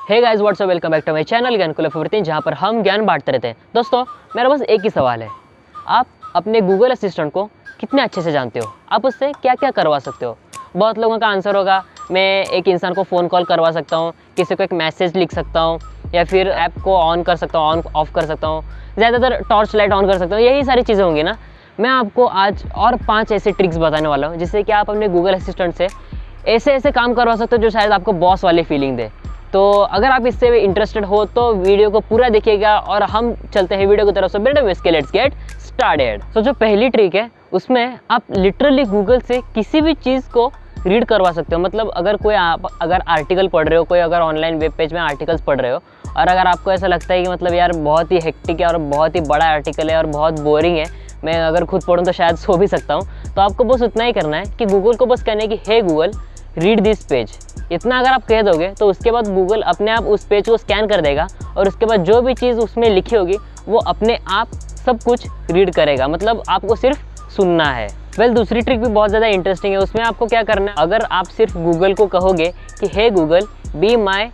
Hey guys what's up, welcome back to my channel Gyankul of everything, जहाँ पर हम ज्ञान बांटते रहते हैं। दोस्तों, मेरा बस एक ही सवाल है, आप अपने गूगल असिस्टेंट को कितने अच्छे से जानते हो? आप उससे क्या क्या करवा सकते हो? बहुत लोगों का आंसर होगा, मैं एक इंसान को फ़ोन कॉल करवा सकता हूँ, किसी को एक मैसेज लिख सकता हूँ, या फिर ऐप को ऑन कर सकता हूँ, ऑन ऑफ कर सकता हूँ, ज़्यादातर टॉर्च लाइट ऑन कर सकता हूँ, यही सारी चीज़ें होंगी ना। मैं आपको आज और 5 ऐसे ट्रिक्स बताने वाला हूँ जिससे कि आप अपने गूगल असिस्टेंट से ऐसे ऐसे काम करवा सकते हो जो शायद आपको बॉस वाली फीलिंग दे। तो अगर आप इससे इंटरेस्टेड हो तो वीडियो को पूरा देखिएगा और हम चलते हैं वीडियो की तरफ से। बिना मिस के लेट्स गेट स्टार्टेड। तो जो पहली ट्रिक है उसमें आप लिटरली गूगल से किसी भी चीज़ को रीड करवा सकते हो। मतलब अगर आर्टिकल पढ़ रहे हो, कोई अगर ऑनलाइन वेब पेज में आर्टिकल्स पढ़ रहे हो और अगर आपको ऐसा लगता है कि मतलब यार बहुत ही हेक्टिक है और बहुत ही बड़ा आर्टिकल है और बहुत बोरिंग है, मैं अगर खुद पढ़ूँ तो शायद सो भी सकता हूँ, तो आपको बस उतना ही करना है कि गूगल को बस कहना है कि हे गूगल रीड दिस पेज। इतना अगर आप कह दोगे तो उसके बाद गूगल अपने आप उस पेज को स्कैन कर देगा और उसके बाद जो भी चीज़ उसमें लिखी होगी वो अपने आप सब कुछ रीड करेगा। मतलब आपको सिर्फ सुनना है। दूसरी ट्रिक भी बहुत ज़्यादा इंटरेस्टिंग है। उसमें आपको क्या करना है, अगर आप सिर्फ गूगल को कहोगे कि हे गूगल बी माई,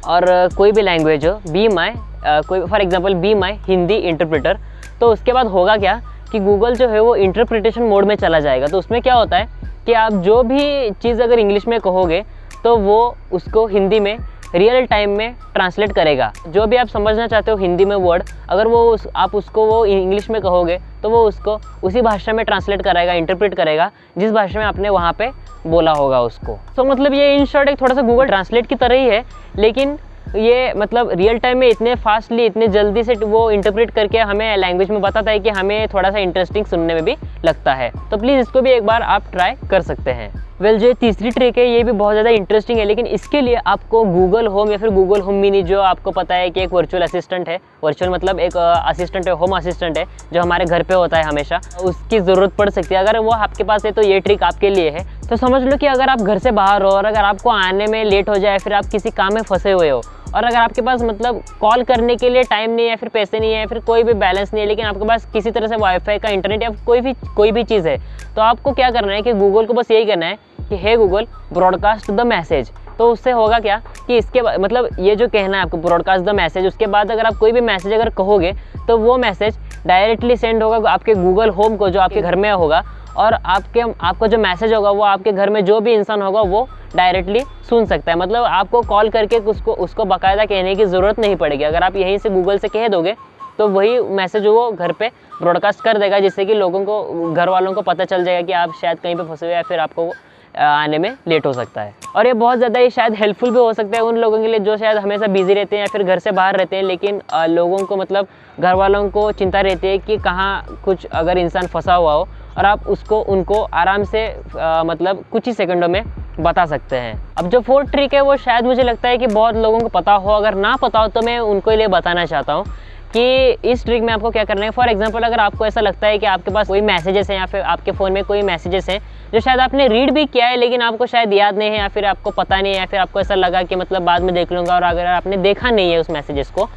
और कोई भी लैंग्वेज हो, बी माई कोई for example be my Hindi interpreter, तो उसके बाद होगा क्या कि गूगल जो है वो इंटरप्रिटेशन मोड में चला जाएगा। तो उसमें क्या होता है कि आप जो भी चीज़ अगर इंग्लिश में कहोगे तो वो उसको हिंदी में रियल टाइम में ट्रांसलेट करेगा। जो भी आप समझना चाहते हो हिंदी में वर्ड, अगर वो आप उसको वो इंग्लिश में कहोगे तो वो उसको उसी भाषा में ट्रांसलेट करेगा, इंटरप्रेट करेगा जिस भाषा में आपने वहाँ पे बोला होगा उसको। तो मतलब ये इन शॉर्ट एक थोड़ा सा गूगल ट्रांसलेट की तरह ही है, लेकिन ये मतलब रियल टाइम में इतने फास्टली, इतने जल्दी से वो इंटरप्रेट करके हमें लैंग्वेज में बताता है कि हमें थोड़ा सा इंटरेस्टिंग सुनने में भी लगता है। तो प्लीज़ इसको भी एक बार आप ट्राई कर सकते हैं। जो तीसरी ट्रिक है ये भी बहुत ज़्यादा इंटरेस्टिंग है, लेकिन इसके लिए आपको गूगल होम या फिर गूगल होम मिनी, जो आपको पता है कि एक वर्चुअल असिस्टेंट है, वर्चुअल मतलब एक असिस्टेंट है, होम असिस्टेंट है जो हमारे घर पे होता है हमेशा, उसकी ज़रूरत पड़ सकती है। अगर वो आपके पास है तो ये ट्रिक आपके लिए है। तो समझ लो कि अगर आप घर से बाहर हो और अगर आपको आने में लेट हो जाए, फिर आप किसी काम में फंसे हुए हो और अगर आपके पास मतलब कॉल करने के लिए टाइम नहीं है, फिर पैसे नहीं है, फिर कोई भी बैलेंस नहीं है, लेकिन आपके पास किसी तरह से वाईफाई का इंटरनेट या कोई भी चीज़ है, तो आपको क्या करना है कि गूगल को बस यही करना है कि हे गूगल ब्रॉडकास्ट द मैसेज। तो उससे होगा क्या कि इसके मतलब ये जो कहना है आपको ब्रॉडकास्ट द मैसेज, उसके बाद अगर आप कोई भी मैसेज अगर कहोगे तो वो मैसेज डायरेक्टली सेंड होगा आपके गूगल होम को जो आपके घर में होगा, और आपको जो मैसेज होगा वो आपके घर में जो भी इंसान होगा वो डायरेक्टली सुन सकता है। मतलब आपको कॉल करके उसको बाकायदा कहने की ज़रूरत नहीं पड़ेगी। अगर आप यहीं से गूगल से कह दोगे तो वही मैसेज वो घर पे ब्रॉडकास्ट कर देगा, जिससे कि लोगों को, घर वालों को पता चल जाएगा कि आप शायद कहीं पे फंसे हुए या फिर आपको आने में लेट हो सकता है। और ये बहुत ज़्यादा ही शायद हेल्पफुल भी हो सकता है उन लोगों के लिए जो शायद हमेशा बिजी रहते हैं या फिर घर से बाहर रहते हैं, लेकिन लोगों को मतलब घर वालों को चिंता रहती है कि कहाँ कुछ अगर इंसान फंसा हुआ हो, और आप उनको आराम से मतलब कुछ ही सेकंडों में बता सकते हैं। अब जो फोर्थ ट्रिक है वो शायद मुझे लगता है कि बहुत लोगों को पता हो, अगर ना पता हो तो मैं उनको लिए बताना चाहता हूँ कि इस ट्रिक में आपको क्या करना है। फॉर एग्जांपल, अगर आपको ऐसा लगता है कि आपके पास कोई मैसेजेस हैं या फिर आपके फ़ोन में कोई मैसेजेस हैं जो शायद आपने रीड भी किया है लेकिन आपको शायद याद नहीं है या फिर आपको पता नहीं है या फिर आपको ऐसा लगा कि मतलब बाद में देख लूँगा, और अगर आपने देखा नहीं है उस मैसेजेस को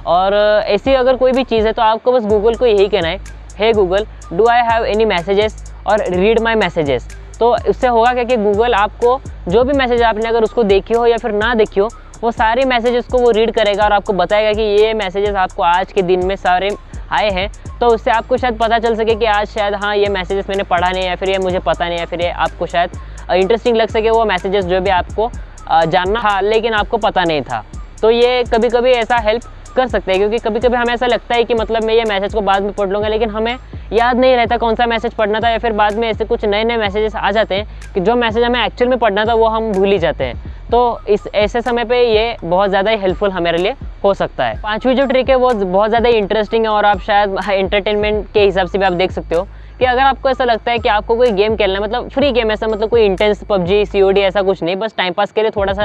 और ऐसी अगर कोई भी चीज़ है, तो आपको बस गूगल को यही कहना है, hey Google do I have any messages और रीड माई मैसेजेस। तो इससे होगा क्या कि गूगल आपको जो भी मैसेज आपने अगर उसको देखी हो या फिर ना देखी हो, वो सारे मैसेजेस को वो रीड करेगा और आपको बताएगा कि ये मैसेजेस आपको आज के दिन में सारे आए हैं। तो उससे आपको शायद पता चल सके कि आज शायद हाँ ये मैसेजेस मैंने पढ़ा नहीं, या फिर ये मुझे पता नहीं, या फिर ये आपको शायद इंटरेस्टिंग लग सके वो मैसेजेस जो भी आपको जानना था लेकिन आपको पता नहीं था। तो ये कभी कभी ऐसा हेल्प कर सकते हैं, क्योंकि कभी कभी हमें ऐसा लगता है कि मतलब मैं ये मैसेज को बाद में पढ़ लूँगा, लेकिन हमें याद नहीं रहता कौन सा मैसेज पढ़ना था, या फिर बाद में ऐसे कुछ नए नए मैसेजेस आ जाते हैं कि जो मैसेज हमें एक्चुअल में पढ़ना था वो हम भूल ही जाते हैं। तो इस ऐसे समय पे ये बहुत ज़्यादा ही हेल्पफुल हमारे लिए हो सकता है। पांचवी जो ट्रिक है वो बहुत ज़्यादा इंटरेस्टिंग है और आप शायद एंटरटेनमेंट के हिसाब से भी आप देख सकते हो कि अगर आपको ऐसा लगता है कि आपको कोई गेम खेलना है, मतलब फ्री गेम, ऐसा मतलब कोई इंटेंस पबजी COD ऐसा कुछ नहीं, बस टाइम पास के लिए थोड़ा सा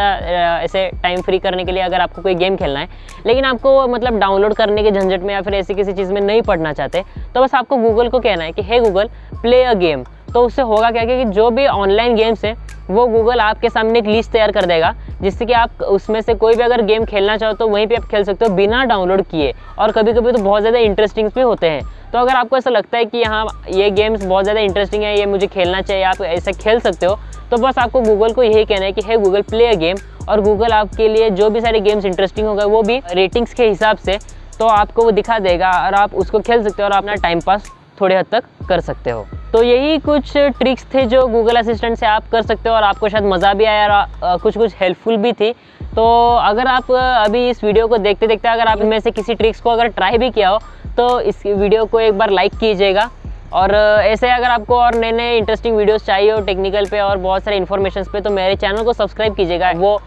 ऐसे टाइम फ्री करने के लिए अगर आपको कोई गेम खेलना है, लेकिन आपको मतलब डाउनलोड करने के झंझट में या फिर ऐसी किसी चीज़ में नहीं पढ़ना चाहते, तो बस आपको गूगल को कहना है कि हे गूगल प्ले अ गेम। तो उससे होगा क्या कि जो भी ऑनलाइन गेम्स हैं वो गूगल आपके सामने एक लिस्ट तैयार कर देगा, जिससे कि आप उसमें से कोई भी अगर गेम खेलना चाहो तो वहीं पे आप खेल सकते हो बिना डाउनलोड किए, और कभी कभी तो बहुत ज़्यादा इंटरेस्टिंग भी होते हैं। तो अगर आपको ऐसा लगता है कि हाँ ये गेम्स बहुत ज़्यादा इंटरेस्टिंग है, ये मुझे खेलना चाहिए, आप ऐसा खेल सकते हो, तो बस आपको गूगल को यही कहना है कि हे गूगल प्ले अ गेम, और गूगल आपके लिए जो भी सारे गेम्स इंटरेस्टिंग होगा वो भी रेटिंग्स के हिसाब से तो आपको वो दिखा देगा और आप उसको खेल सकते हो और अपना टाइम पास थोड़े हद तक कर सकते हो। तो यही कुछ ट्रिक्स थे जो गूगल असिस्टेंट से आप कर सकते हो और आपको शायद मज़ा भी आया और कुछ हेल्पफुल भी थी। तो अगर आप अभी इस वीडियो को देखते देखते अगर आप इनमें से किसी ट्रिक्स को अगर ट्राई भी किया हो तो इस वीडियो को एक बार लाइक कीजिएगा। और ऐसे अगर आपको और नए नए इंटरेस्टिंग वीडियोस चाहिए हो टेक्निकल पे और बहुत सारे इन्फॉर्मेशंस पे, तो मेरे चैनल को सब्सक्राइब कीजिएगा। वो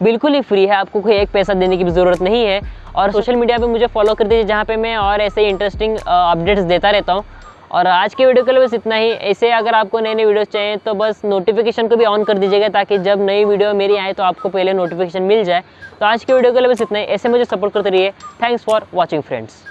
बिल्कुल ही फ्री है, आपको कोई एक पैसा देने की भी ज़रूरत नहीं है। और सोशल मीडिया पे मुझे फॉलो कर दीजिए जहाँ पे मैं और ऐसे ही इंटरेस्टिंग अपडेट्स देता रहता हूँ। और आज के वीडियो के लिए बस इतना ही। ऐसे अगर आपको नए नए वीडियोस चाहिए तो बस नोटिफिकेशन को भी ऑन कर दीजिएगा ताकि जब नई वीडियो मेरी आए तो आपको पहले नोटिफिकेशन मिल जाए। तो आज के वीडियो के लिए बस इतना ही। ऐसे मुझे सपोर्ट करते रहिए। Thanks for watching friends.